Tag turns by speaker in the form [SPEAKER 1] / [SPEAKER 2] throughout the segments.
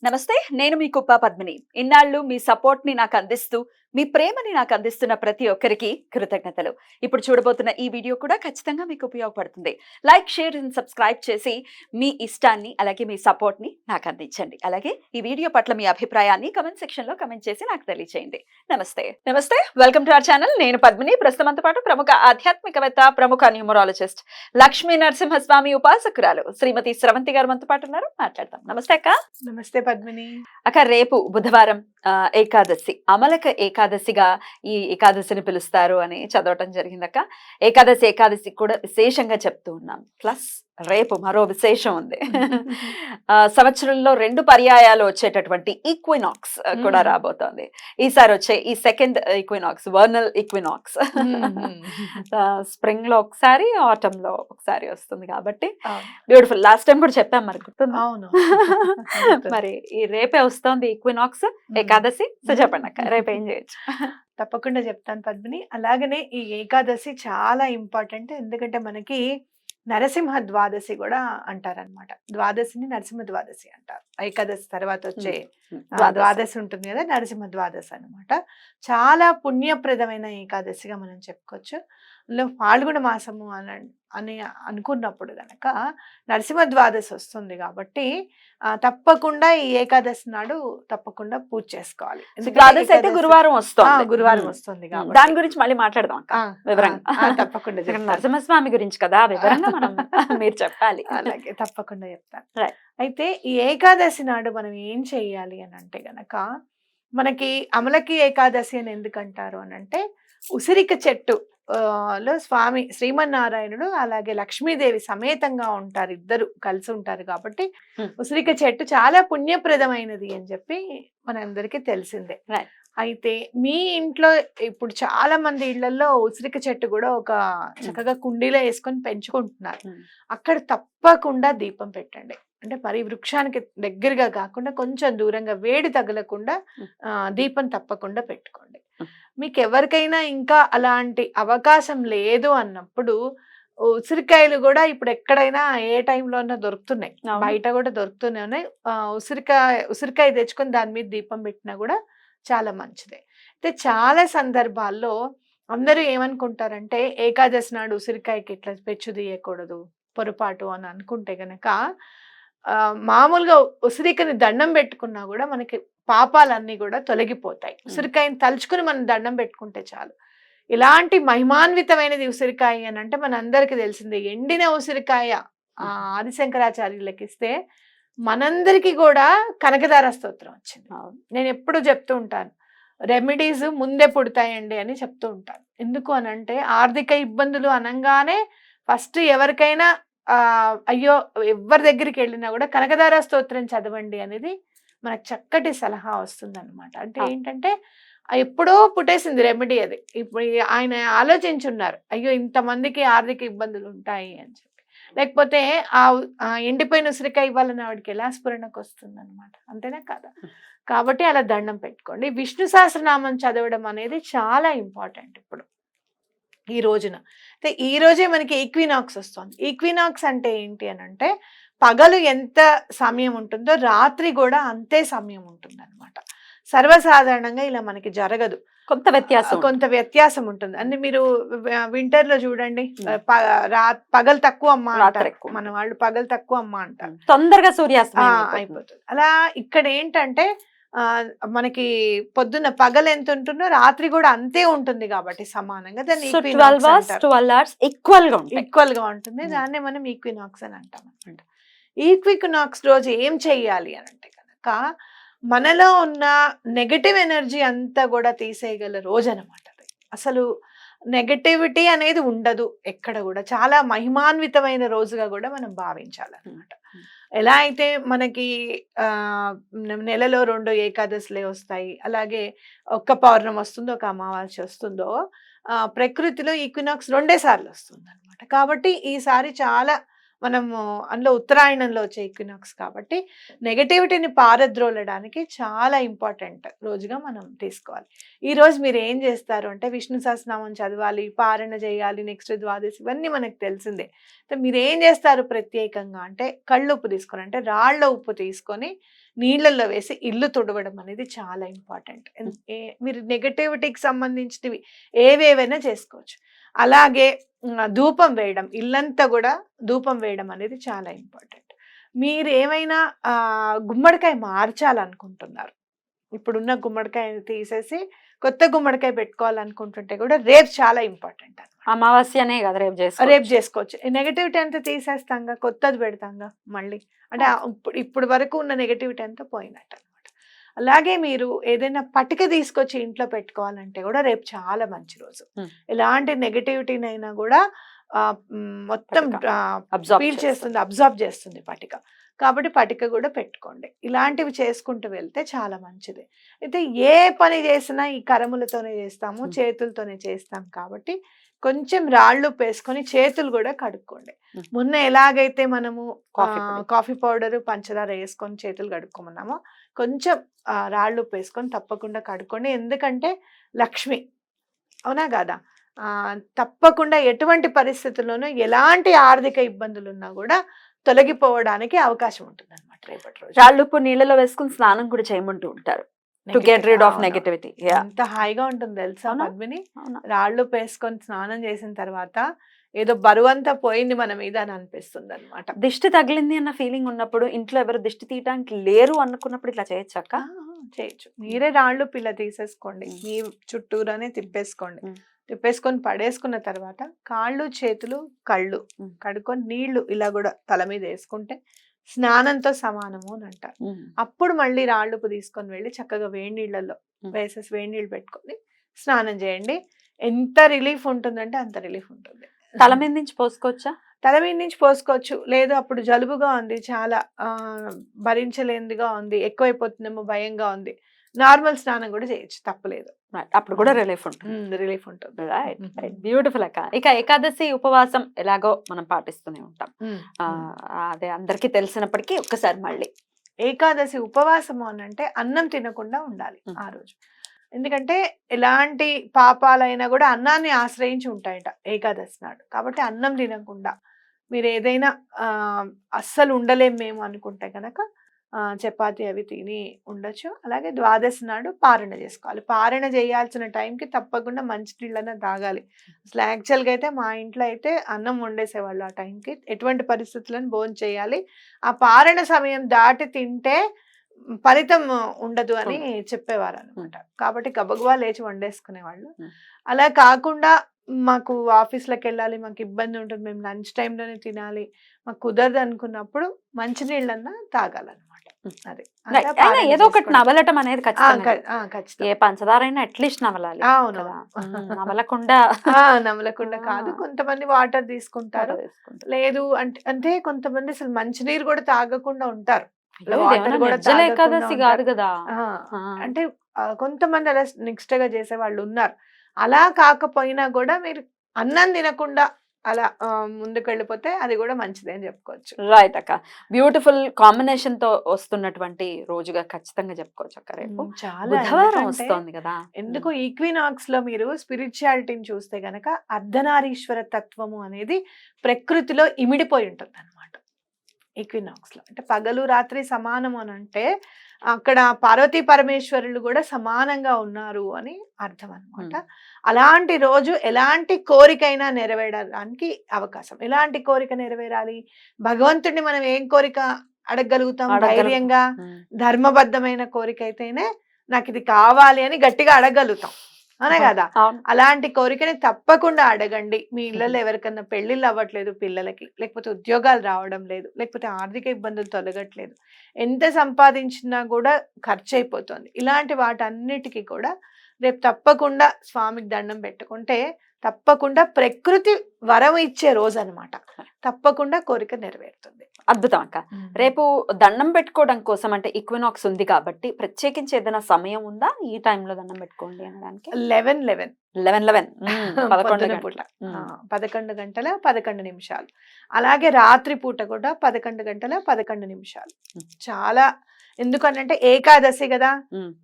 [SPEAKER 1] నమస్తే. నేను మీ కుప్ప పద్మిని. ఇన్నాళ్ళు మీ సపోర్ట్‌ని నాకందిస్తూ, మీ ప్రేమని నాకందిస్తున్న ప్రతి ఒక్కరికి కృతజ్ఞతలు. ఇప్పుడు చూడబోతున్న ఈ వీడియో కూడా ఖచ్చితంగా మీకు ఉపయోగపడుతుంది. లైక్, షేర్ అండ్ సబ్స్క్రైబ్ చేసి మీ ఇష్టాన్ని, అలాగే మీ సపోర్ట్‌ని నాకందించండి. అలాగే ఈ వీడియో పట్ల మీ అభిప్రాయాన్ని కామెంట్ సెక్షన్‌లో కామెంట్ చేసి నాకు తెలియజేయండి. నమస్తే. నమస్తే. Welcome to our channel. నేను పద్మిని. ప్రస్తుతం మనతో పాటు ప్రముఖ ఆధ్యాత్మికవేత్త, ప్రముఖ న్యూమరాలజిస్ట్ లక్ష్మీ నరసింహస్వామి ఉపాసకురాలు శ్రీమతి స్రవంతి గారు మనతో పాటు ఉన్నారు. మాట్లాడదాం. నమస్తే అక్క.
[SPEAKER 2] నమస్తే పద్మిని.
[SPEAKER 1] అక్క, రేపు బుధవారం ఏకాదశి, అమలక ఏకాదశిగా ఈ ఏకాదశిని పిలుస్తారు అని చదవటం జరిగిందక్క. ఏకాదశి కూడా విశేషంగా చెప్తూ ఉన్నాం. ప్లస్ రేపు మరో విశేషం ఉంది. సంవత్సరంలో 2 పర్యాయాలు వచ్చేటటువంటి ఈక్వినాక్స్ కూడా రాబోతోంది. ఈసారి వచ్చే ఈ సెకండ్ ఈక్వినాక్స్ వర్నల్ ఈక్వినాక్స్ స్ప్రింగ్ లో ఒకసారి, ఆటమ్ లో ఒకసారి వస్తుంది కాబట్టి బ్యూటిఫుల్. లాస్ట్ టైం కూడా చెప్పాం, మరి గుర్తుంది?
[SPEAKER 2] అవును.
[SPEAKER 1] మరి ఈ రేపే వస్తోంది ఈక్వినాక్స్ ఏకాదశి. సో చెప్పండి అక్క, రేపు ఏం చేయొచ్చు?
[SPEAKER 2] తప్పకుండా చెప్తాను పద్మిని. అలాగనే ఈ ఏకాదశి చాలా ఇంపార్టెంట్. ఎందుకంటే మనకి నరసింహ ద్వాదశి కూడా అంటారనమాట. ద్వాదశిని నరసింహ ద్వాదశి అంటారు. ఏకాదశి తర్వాత వచ్చే ద్వాదశి ఉంటుంది కదా, నరసింహ ద్వాదశి అనమాట. చాలా పుణ్యప్రదమైన ఏకాదశిగా మనం చెప్పుకోవచ్చు. అందులో ఫాల్గుణ మాసము అని అనుకున్నప్పుడు గనక నరసింహ ద్వాదశి వస్తుంది కాబట్టి తప్పకుండా ఈ ఏకాదశి నాడు తప్పకుండా పూజ చేసుకోవాలి.
[SPEAKER 1] ద్వాదశి అయితే గురువారం వస్తుంది.
[SPEAKER 2] గురువారం వస్తుంది కాబట్టి
[SPEAKER 1] దాని గురించి మళ్ళీ మాట్లాడదాం అక్క వివరంగా.
[SPEAKER 2] తప్పకుండా
[SPEAKER 1] నరసింహస్వామి గురించి కదా వివరంగా మనం మీరు చెప్పాలి.
[SPEAKER 2] అలాగే తప్పకుండా చెప్తాను. అయితే ఈ ఏకాదశి నాడు మనం ఏం చెయ్యాలి అని అంటే గనక, మనకి అమలకి ఏకాదశి అని ఎందుకంటారు అని అంటే, ఉసిరిక చెట్టు లో స్వామి శ్రీమన్నారాయణుడు అలాగే లక్ష్మీదేవి సమేతంగా ఉంటారు, ఇద్దరు కలిసి ఉంటారు కాబట్టి ఉసిరిక చెట్టు చాలా పుణ్యప్రదమైనది అని చెప్పి మనందరికీ తెలిసిందే. అయితే మీ ఇంట్లో ఇప్పుడు చాలా మంది ఇళ్లలో ఉసిరిక చెట్టు కూడా ఒక చక్కగా కుండీలో వేసుకొని పెంచుకుంటున్నారు. అక్కడ తప్పకుండా దీపం పెట్టండి. అంటే మరి వృక్షానికి దగ్గరగా కాకుండా కొంచెం దూరంగా, వేడి తగలకుండా దీపం తప్పకుండా పెట్టుకోండి. మీకు ఎవరికైనా ఇంకా అలాంటి అవకాశం లేదు అన్నప్పుడు ఉసిరికాయలు కూడా ఇప్పుడు ఎక్కడైనా ఏ టైంలోనే దొరుకుతున్నాయి, బయట కూడా దొరుకుతూనే ఉన్నాయి. ఉసిరికాయ తెచ్చుకొని దాని మీద దీపం పెట్టినా కూడా చాలా మంచిదే. అయితే చాలా సందర్భాల్లో అందరూ ఏమనుకుంటారంటే, ఏకాదశి నాడు ఉసిరికాయకి ఇట్లా పెచ్చు తీయకూడదు, పొరపాటు అని అనుకుంటే గనక, మామూలుగా ఉసిరికని దండం పెట్టుకున్నా కూడా మనకి పాపాలన్నీ కూడా తొలగిపోతాయి. ఉసిరికాయని తలుచుకుని మనం దండం పెట్టుకుంటే చాలు. ఇలాంటి మహిమాన్వితమైనది ఉసిరికాయ అని అంటే మనందరికీ తెలిసిందే. ఎండిన ఉసిరికాయ ఆదిశంకరాచార్యులకి ఇస్తే మనందరికీ కూడా కనకదార స్తోత్రం వచ్చింది. నేను ఎప్పుడు చెప్తూ ఉంటాను, రెమెడీస్ ముందే పుడతాయండి అని చెప్తూ ఉంటాను. ఎందుకు అని అంటే, ఆర్థిక ఇబ్బందులు అనగానే ఫస్ట్ ఎవరికైనా అయ్యో ఎవరి దగ్గరికి వెళ్ళినా కూడా కనకదార స్తోత్రం చదవండి అనేది మనకు చక్కటి సలహా వస్తుంది అనమాట. అంటే ఏంటంటే, ఎప్పుడో పుట్టేసింది రెమెడీ అది. ఇప్పుడు ఆయన ఆలోచించున్నారు, అయ్యో ఇంతమందికి ఆర్థిక ఇబ్బందులు ఉంటాయి అని చెప్పి. లేకపోతే ఆ ఎండిపోయిన ఉసిరికాయ ఇవ్వాలని ఆవిడకి ఎలా స్ఫురణకు వస్తుంది అనమాట. అంతేనా కదా? కాబట్టి అలా దండం పెట్టుకోండి. విష్ణు సహస్రనామం చదవడం అనేది చాలా ఇంపార్టెంట్ ఇప్పుడు ఈ రోజున. అయితే ఈ రోజే మనకి ఈక్వినాక్స్ వస్తుంది. ఈక్వినాక్స్ అంటే ఏంటి అని అంటే, పగలు ఎంత సమయం ఉంటుందో రాత్రి కూడా అంతే సమయం ఉంటుంది అనమాట. సర్వసాధారణంగా ఇలా మనకి జరగదు, కొంత వ్యత్యాసం ఉంటుంది. అంటే మీరు వింటర్ లో చూడండి, పగలు తక్కువ అమ్మ అంటారు మన వాళ్ళు, పగలు తక్కువ అమ్మ అంటారు,
[SPEAKER 1] తొందరగా సూర్యాస్తమయం
[SPEAKER 2] అయిపోతుంది. అలా ఇక్కడ ఏంటంటే మనకి పొద్దున్న పగలు ఎంత ఉంటుందో రాత్రి కూడా అంతే ఉంటుంది కాబట్టి సమానంగా దాన్ని ఈక్వల్ గా ఉంటుంది. దాన్నే మనం ఈక్వినాక్స్ అని అంటాం అనమాట. ఈక్వినాక్స్ రోజు ఏం చెయ్యాలి అని అంటే కనుక, మనలో ఉన్న నెగటివ్ ఎనర్జీ అంతా కూడా తీసేయగల రోజు అనమాట. అసలు నెగటివిటీ అనేది ఉండదు ఎక్కడ కూడా. చాలా మహిమాన్వితమైన రోజుగా కూడా మనం భావించాలన్నమాట. ఎలా అయితే మనకి నెలలో 2 ఏకాదశులే వస్తాయి, అలాగే ఒక్క పౌర్ణమి వస్తుందో, ఒక అమావాస్య వస్తుందో, ప్రకృతిలో ఈక్వినాక్స్ 2 సార్లు వస్తుంది అనమాట. కాబట్టి ఈసారి చాలా మనము అందులో ఉత్తరాయణంలో వచ్చే ఈక్వినాక్స్ కాబట్టి నెగటివిటీని పారద్రోలడానికి చాలా ఇంపార్టెంట్ రోజుగా మనం తీసుకోవాలి. ఈ రోజు మీరు ఏం చేస్తారు అంటే విష్ణు సహస్రనామం చదవాలి, పారణ చేయాలి, నెక్స్ట్ ద్వాదశి, ఇవన్నీ మనకు తెలిసిందే. సో మీరు ఏం చేస్తారు ప్రత్యేకంగా అంటే కళ్ళుప్పు తీసుకొని, అంటే రాళ్ళ ఉప్పు తీసుకొని నీళ్ళల్లో వేసి ఇల్లు తుడవడం అనేది చాలా ఇంపార్టెంట్. మీరు నెగటివిటీకి సంబంధించినవి ఏవేవైనా చేసుకోవచ్చు. అలాగే ధూపం వేయడం, ఇల్లంతా కూడా ధూపం వేయడం అనేది చాలా ఇంపార్టెంట్. మీరు ఏమైనా గుమ్మడికాయ మార్చాలనుకుంటున్నారు, ఇప్పుడున్న గుమ్మడికాయని తీసేసి కొత్త గుమ్మడికాయ పెట్టుకోవాలనుకుంటుంటే కూడా రేపు చాలా ఇంపార్టెంట్ అనమాట.
[SPEAKER 1] అమావాస్యనే కదా
[SPEAKER 2] రేపు చేసుకోవచ్చు. నెగటివిటీ అంతా తీసేస్తాంగా, కొత్తది పెడతాంగా మళ్ళీ. అంటే ఇప్పుడు వరకు ఉన్న నెగటివిటీ అంతా పోయినట్టు అనమాట. అలాగే మీరు ఏదైనా పటిక తీసుకొచ్చి ఇంట్లో పెట్టుకోవాలంటే కూడా రేపు చాలా మంచి రోజు. ఎలాంటి నెగటివిటీనైనా కూడా మొత్తం అబ్జార్బ్ చేస్తుంది పటిక. కాబట్టి పటిక కూడా పెట్టుకోండి. ఇలాంటివి చేసుకుంటూ వెళ్తే చాలా మంచిది. అయితే ఏ పని చేసినా ఈ కరములతోనే చేస్తాము, చేతులతోనే చేస్తాం కాబట్టి కొంచెం రాళ్ళు వేసుకొని చేతులు కూడా కడుక్కోండి. మొన్న ఎలాగైతే మనము కాఫీ పౌడర్, పంచదార వేసుకొని చేతులు కడుక్కోమన్నామో కొంచెం రాళ్ళు వేసుకొని తప్పకుండా కడుక్కోండి. ఎందుకంటే లక్ష్మి, అవునా కదా, తప్పకుండా ఎటువంటి పరిస్థితుల్లోనూ ఎలాంటి ఆర్థిక ఇబ్బందులు ఉన్నా కూడా తొలగిపోవడానికి అవకాశం ఉంటుంది అనమాట రేపటి రోజు.
[SPEAKER 1] రాళ్ళుప్పు నీళ్ళలో వేసుకుని స్నానం కూడా చేయమంటూ ఉంటారు, to get rid of negativity.
[SPEAKER 2] ఎంత హాయిగా ఉంటుంది తెలుసా పద్మిని, రాళ్ళు వేసుకొని స్నానం చేసిన తర్వాత ఏదో బరువంతా పోయింది మన మీద అని అనిపిస్తుంది అనమాట.
[SPEAKER 1] దిష్టి తగిలింది అన్న ఫీలింగ్ ఉన్నప్పుడు, ఇంట్లో ఎవరు దిష్టి తీయడానికి లేరు అనుకున్నప్పుడు ఇట్లా చేయొచ్చాక
[SPEAKER 2] చేయొచ్చు. మీరే రాళ్ళు పిల్ల తీసేసుకోండి, మీ చుట్టూరానే తిప్పేసుకొని పడేసుకున్న తర్వాత కాళ్ళు, చేతులు, కళ్ళు కడుక్కొని నీళ్లు ఇలా కూడా తల మీద వేసుకుంటే స్నానంతో సమానము అని అంటారు. అప్పుడు మళ్ళీ రాళ్ళుపు తీసుకొని వెళ్ళి చక్కగా వేడి నీళ్ళల్లో వేసేసి వేడి నీళ్ళు పెట్టుకొని స్నానం చేయండి. ఎంత రిలీఫ్ ఉంటుందంటే అంత రిలీఫ్ ఉంటుంది.
[SPEAKER 1] తల మీద నుంచి పోసుకోవచ్చా?
[SPEAKER 2] తల మీద నుంచి పోసుకోవచ్చు. లేదు అప్పుడు జలుబుగా ఉంది, చాలా భరించలేనిదిగా ఉంది, ఎక్కువైపోతుందేమో భయంగా ఉంది, నార్మల్ స్నానం కూడా చేయొచ్చు, తప్పలేదు.
[SPEAKER 1] అప్పుడు కూడా రిలీఫ్ ఉంటుంది.
[SPEAKER 2] రిలీఫ్ ఉంటుంది.
[SPEAKER 1] రైట్, బ్యూటిఫుల్ అక్క. ఇక ఏకాదశి ఉపవాసం ఎలాగో మనం పాటిస్తూనే ఉంటాం, అదే అందరికీ తెలిసినప్పటికీ ఒక్కసారి మళ్ళీ
[SPEAKER 2] ఏకాదశి ఉపవాసము అని అంటే అన్నం తినకుండా ఉండాలి ఆ రోజు. ఎందుకంటే ఎలాంటి పాపాలైనా కూడా అన్నాన్ని ఆశ్రయించి ఉంటాయట ఏకాదశి నాడు. కాబట్టి అన్నం తినకుండా మీరు ఏదైనా అస్సలు ఉండలేం మేము అనుకుంటే కనుక చపాతి అవి తిని ఉండొచ్చు. అలాగే ద్వాదశి నాడు పారణ చేసుకోవాలి. పారణ చేయాల్సిన టైంకి తప్పకుండా మంచినీళ్ళన్నా తాగాలి. అసలు యాక్చువల్గా అయితే మా ఇంట్లో అయితే అన్నం వండేసేవాళ్ళు ఆ టైంకి, ఎటువంటి పరిస్థితులను భోజనం చేయాలి, ఆ పారణ సమయం దాటి తింటే ఫలితం ఉండదు అని చెప్పేవారు అనమాట. కాబట్టి గబగబా లేచి వండేసుకునేవాళ్ళు. అలా కాకుండా మాకు ఆఫీస్లోకి వెళ్ళాలి, మాకు ఇబ్బంది ఉంటుంది, మేము లంచ్ టైంలోనే తినాలి, మాకు కుదరదు అనుకున్నప్పుడు మంచినీళ్ళన్నా తాగాలన్నమాట. అది
[SPEAKER 1] ఏదో ఒకటి నవలటం అనేది ఖచ్చితంగా. ఏ పంచదార అయినా అట్లీస్ట్ నవలాలి.
[SPEAKER 2] అవును, నమలకుండా కాదు. కొంతమంది వాటర్ తీసుకుంటారు, లేదు అంటే కొంతమంది అసలు మంచినీరు కూడా తాగకుండా ఉంటారు.
[SPEAKER 1] ఏకాదశి కాదు కదా,
[SPEAKER 2] అంటే కొంతమంది అలా నిష్ఠగా చేసే వాళ్ళు ఉన్నారు. అలా కాకపోయినా కూడా మీరు అన్నం తినకుండా అలా ముందుకు వెళ్ళిపోతే అది కూడా మంచిదే అని చెప్పుకోవచ్చు.
[SPEAKER 1] రైట్ అక్క, బ్యూటిఫుల్ కాంబినేషన్ తో వస్తున్నటువంటి రోజుగా ఖచ్చితంగా చెప్పుకోవచ్చు అక్క. రేపు బుధవారం వస్తుంది కదా,
[SPEAKER 2] ఎందుకు ఈక్వినాక్స్ లో మీరు స్పిరిచువాలిటీని చూస్తే గనక అర్ధనారీశ్వర తత్వము అనేది ప్రకృతిలో ఇమిడిపోయి ఉంటుంది అనమాట. ఈక్వినాక్స్ లో అంటే పగలు రాత్రి సమానం అని అంటే అక్కడ పార్వతీ పరమేశ్వరులు కూడా సమానంగా ఉన్నారు అని అర్థం అనమాట. అలాంటి రోజు ఎలాంటి కోరికైనా నెరవేరడానికి అవకాశం. ఎలాంటి కోరిక నెరవేరాలి, భగవంతుడిని మనం ఏం కోరిక అడగగలుగుతాం ధైర్యంగా, ధర్మబద్ధమైన కోరిక అయితేనే నాకు ఇది కావాలి అని గట్టిగా అడగలుగుతాం, అనే కదా. అలాంటి కోరికని తప్పకుండా అడగండి. మీ ఇళ్ళలో ఎవరికన్నా పెళ్లిళ్ళు అవ్వట్లేదు పిల్లలకి, లేకపోతే ఉద్యోగాలు రావడం లేదు, లేకపోతే ఆర్థిక ఇబ్బందులు తొలగట్లేదు, ఎంత సంపాదించినా కూడా ఖర్చు అయిపోతుంది, ఇలాంటి వాటన్నిటికీ కూడా రేపు తప్పకుండా స్వామికి దండం పెట్టుకుంటే తప్పకుండా ప్రకృతి వరం ఇచ్చే రోజు అనమాట. తప్పకుండా కోరిక నెరవేరుతుంది.
[SPEAKER 1] అద్భుతం అక్క. రేపు దండం పెట్టుకోవడం కోసం అంటే ఈక్వినాక్స్ ఉంది కాబట్టి ప్రత్యేకించి ఏదైనా సమయం ఉందా ఈ టైంలో దండం పెట్టుకోండి అనడానికి?
[SPEAKER 2] 11
[SPEAKER 1] 11
[SPEAKER 2] పొద్దున పూట 11 గంటల 11 నిమిషాలు. అలాగే రాత్రి పూట కూడా 11 గంటల 11 నిమిషాలు. చాలా ఎందుకనంటే ఏకాదశి కదా,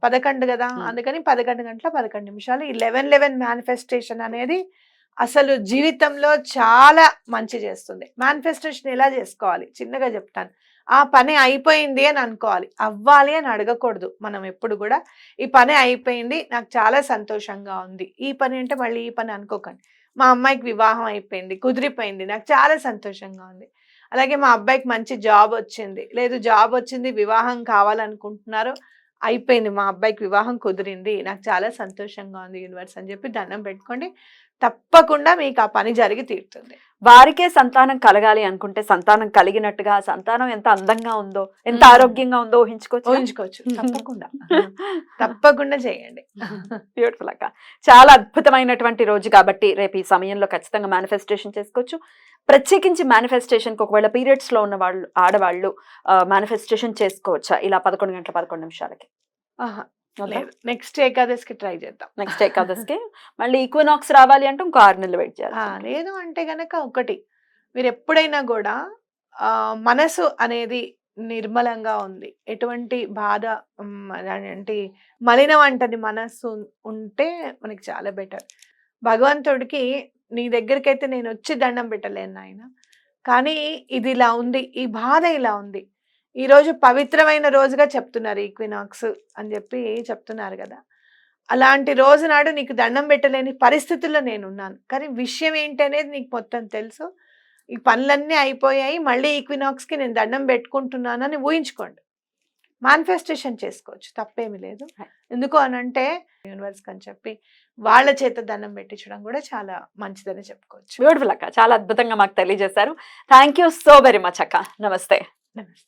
[SPEAKER 2] 11 కదా, అందుకని 11 గంటల 11 నిమిషాలు. ఈ 11 మేనిఫెస్టేషన్ అనేది అసలు జీవితంలో చాలా మంచి చేస్తుంది. మేనిఫెస్టేషన్ ఎలా చేసుకోవాలి చిన్నగా చెప్తాను. ఆ పని అయిపోయింది అని అనుకోవాలి, అవ్వాలి అని అడగకూడదు. మనం ఎప్పుడు కూడా ఈ పని అయిపోయింది, నాకు చాలా సంతోషంగా ఉంది, ఈ పని అంటే మళ్ళీ ఈ పని అనుకోకండి. మా అమ్మాయికి వివాహం అయిపోయింది, కుదిరిపోయింది, నాకు చాలా సంతోషంగా ఉంది. అలాగే మా అబ్బాయికి మంచి జాబ్ వచ్చింది, లేదు జాబ్ వచ్చింది వివాహం కావాలనుకుంటున్నారు, అయిపోయింది మా అబ్బాయికి వివాహం కుదిరింది, నాకు చాలా సంతోషంగా ఉంది యూనివర్స్ అని చెప్పి దండం పెట్టుకోండి. తప్పకుండా మీకు ఆ పని జరిగి తీరుతుంది.
[SPEAKER 1] వారికే సంతానం కలగాలి అనుకుంటే సంతానం కలిగినట్టుగా, సంతానం ఎంత అందంగా ఉందో, ఎంత ఆరోగ్యంగా ఉందో
[SPEAKER 2] ఊహించుకోవచ్చు. తప్పకుండా తప్పకుండా చేయండి.
[SPEAKER 1] బ్యూటిఫుల్ అక్క. చాలా అద్భుతమైనటువంటి రోజు కాబట్టి రేపు ఈ సమయంలో ఖచ్చితంగా మేనిఫెస్టేషన్ చేసుకోవచ్చు. ప్రత్యేకించి మేనిఫెస్టేషన్కి ఒకవేళ పీరియడ్స్ లో ఉన్న వాళ్ళు ఆడవాళ్ళు మేనిఫెస్టేషన్ చేసుకోవచ్చా ఇలా 11 గంటల 11 నిమిషాలకి?
[SPEAKER 2] నెక్స్ట్ ఏకాదశికి ట్రై చేద్దాం.
[SPEAKER 1] నెక్స్ట్ ఏకాదశికి మళ్ళీ ఈక్వినాక్స్ రావాలి అంటే ఇంకో 6 నెలలు వెయిట్ చేయాలి.
[SPEAKER 2] లేదు అంటే గనక ఒకటి, మీరు ఎప్పుడైనా కూడా మనసు అనేది నిర్మలంగా ఉంది, ఎటువంటి బాధ అంటే మలినం అంటని మనస్సు ఉంటే మనకి చాలా బెటర్. భగవంతుడికి నీ దగ్గరికైతే నేను వచ్చి దండం పెట్టలేను నాయన, కానీ ఇది ఇలా ఉంది, ఈ బాధ ఇలా ఉంది, ఈరోజు పవిత్రమైన రోజుగా చెప్తున్నారు ఈక్వినాక్స్ అని చెప్పి చెప్తున్నారు కదా, అలాంటి రోజు నాడు నీకు దండం పెట్టలేని పరిస్థితుల్లో నేనున్నాను, కానీ విషయం ఏంటి అనేది నీకు మొత్తం తెలుసు, ఈ పనులన్నీ అయిపోయాయి, మళ్ళీ ఈక్వినాక్స్కి నేను దండం పెట్టుకుంటున్నానని ఊహించుకోండి. మేనిఫెస్టేషన్ చేసుకోవచ్చు, తప్పేమీ లేదు. ఎందుకు అనంటే యూనివర్స్ అని చెప్పి వాళ్ళ చేత దండం పెట్టించడం కూడా చాలా మంచిదని చెప్పుకోవచ్చు.
[SPEAKER 1] బ్యూటిఫుల్ అక్క, చాలా అద్భుతంగా మాకు తెలియజేశారు. Thank you so very much అక్క. నమస్తే.
[SPEAKER 2] నమస్తే.